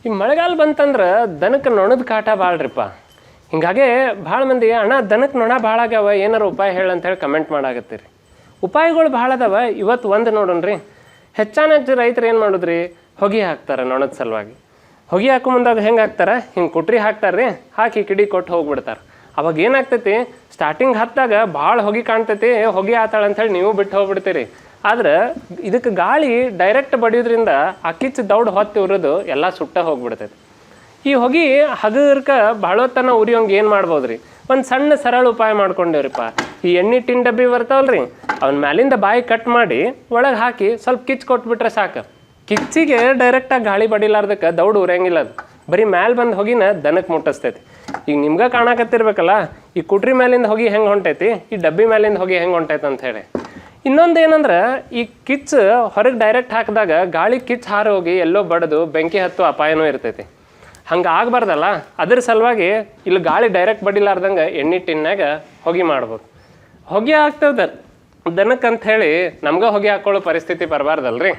ಈ ಮಳೆಗಾಲ ಬಂತಂದ್ರೆ ದನಕ್ಕೆ ನೊಣದ ಕಾಟ ಭಾಳ್ರಿಪ್ಪ. ಹಿಂಗಾಗಿ ಭಾಳ ಮಂದಿ ಅಣ್ಣ ದನಕ್ಕೆ ನೊಣ ಭಾಳ ಆಗ್ಯಾವ ಏನಾರು ಉಪಾಯ ಹೇಳಂತೇಳಿ ಕಮೆಂಟ್ ಮಾಡಾಕತ್ತೀರಿ. ಉಪಾಯಗಳು ಭಾಳ ಅದಾವ. ಇವತ್ತು ಒಂದು ನೋಡೋಣ್ರಿ. ಹೆಚ್ಚಾನೆಚ್ಚು ರೈತರು ಏನು ಮಾಡೋದ್ರಿ, ಹೊಗೆ ಹಾಕ್ತಾರೆ ನೊಣದ ಸಲುವಾಗಿ. ಹೊಗೆ ಹಾಕೋ ಮುಂದಾಗ ಹೆಂಗೆ ಹಾಕ್ತಾರೆ, ಹಿಂಗೆ ಕುಟ್ರಿ ಹಾಕ್ತಾರೆ ರೀ, ಹಾಕಿ ಕಿಡಿ ಕೊಟ್ಟು ಹೋಗ್ಬಿಡ್ತಾರೆ. ಅವಾಗ ಏನಾಗ್ತೈತಿ, ಸ್ಟಾರ್ಟಿಂಗ್ ಹತ್ತಾಗ ಭಾಳ ಹೊಗೆ ಕಾಣ್ತೈತಿ, ಹೊಗೆ ಆತಾಳೆ ಅಂಥೇಳಿ ನೀವು ಬಿಟ್ಟು ಹೋಗ್ಬಿಡ್ತೀರಿ. ಆದ್ರೆ ಇದಕ್ಕೆ ಗಾಳಿ ಡೈರೆಕ್ಟ್ ಬಡಿಯೋದ್ರಿಂದ ಆ ಕಿಚ್ಚು ದೌಡ್ ಹೊತ್ತು ಉರಿದು ಎಲ್ಲ ಸುಟ್ಟ ಹೋಗ್ಬಿಡ್ತೈತಿ. ಈ ಹೊಗೆ ಹಗರ್ಕ ಭಾಳೋತನ ಉರಿಯೋಂಗೆ ಏನು ಮಾಡ್ಬೋದ್ರಿ, ಒಂದು ಸಣ್ಣ ಸರಳ ಉಪಾಯ ಮಾಡ್ಕೊಂಡೇವ್ರಿಪ್ಪ. ಈ ಎಣ್ಣೆ ಟಿನ್ ಡಬ್ಬಿ ಬರ್ತಾವಲ್ರಿ, ಅವ್ನ ಮ್ಯಾಲಿಂದ ಬಾಯಿ ಕಟ್ ಮಾಡಿ ಒಳಗೆ ಹಾಕಿ ಸ್ವಲ್ಪ ಕಿಚ್ಚು ಕೊಟ್ಬಿಟ್ರೆ ಸಾಕು. ಕಿಚ್ಚಿಗೆ ಡೈರೆಕ್ಟಾಗಿ ಗಾಳಿ ಬಡಿಲಾರ್ದಕ್ಕೆ ದೌಡ್ ಉರಿಯಂಗಿಲ್ಲ. ಅದು ಬರೀ ಮ್ಯಾಲೆ ಬಂದು ಹೊಗಿನ ದನಕ್ಕೆ ಮುಟ್ಟಿಸ್ತೈತಿ. ಈಗ ನಿಮ್ಗೆ ಕಾಣಕತ್ತಿರ್ಬೇಕಲ್ಲ, ಈ ಕುಟ್ರಿ ಮ್ಯಾಲಿಂದ ಹೊಗೆ ಹೆಂಗೆ ಹೊಂಟೈತಿ, ಈ ಡಬ್ಬಿ ಮ್ಯಾಲಿಂದ ಹೊಗೆ ಹೆಂಗೆ ಹೊಂಟೈತೆ ಅಂತ ಹೇಳಿ. ಇನ್ನೊಂದು ಏನಂದ್ರೆ, ಈ ಕಿಚ್ಚು ಹೊರಗೆ ಡೈರೆಕ್ಟ್ ಹಾಕಿದಾಗ ಗಾಳಿ ಕಿಚ್ಚು ಹಾರಿ ಹೋಗಿ ಎಲ್ಲೋ ಬಡಿದು ಬೆಂಕಿ ಹತ್ತೋ ಅಪಾಯನೂ ಇರ್ತೈತಿ. ಹಂಗೆ ಆಗಬಾರ್ದಲ್ಲ, ಅದ್ರ ಸಲುವಾಗಿ ಇಲ್ಲಿ ಗಾಳಿ ಡೈರೆಕ್ಟ್ ಬಡಿಲಾರ್ದಂಗೆ ಎಣ್ಣೆ ಟಿನ್ನಾಗ ಹೊಗೆ ಮಾಡ್ಬೋದು. ಹೊಗೆ ಆಗ್ತದ ದನಕ್ಕಂತ ಹೇಳಿ ನಮ್ಗೆ ಹೊಗೆ ಹಾಕೊಳ್ಳೋ ಪರಿಸ್ಥಿತಿ ಬರಬಾರ್ದಲ್ರಿ.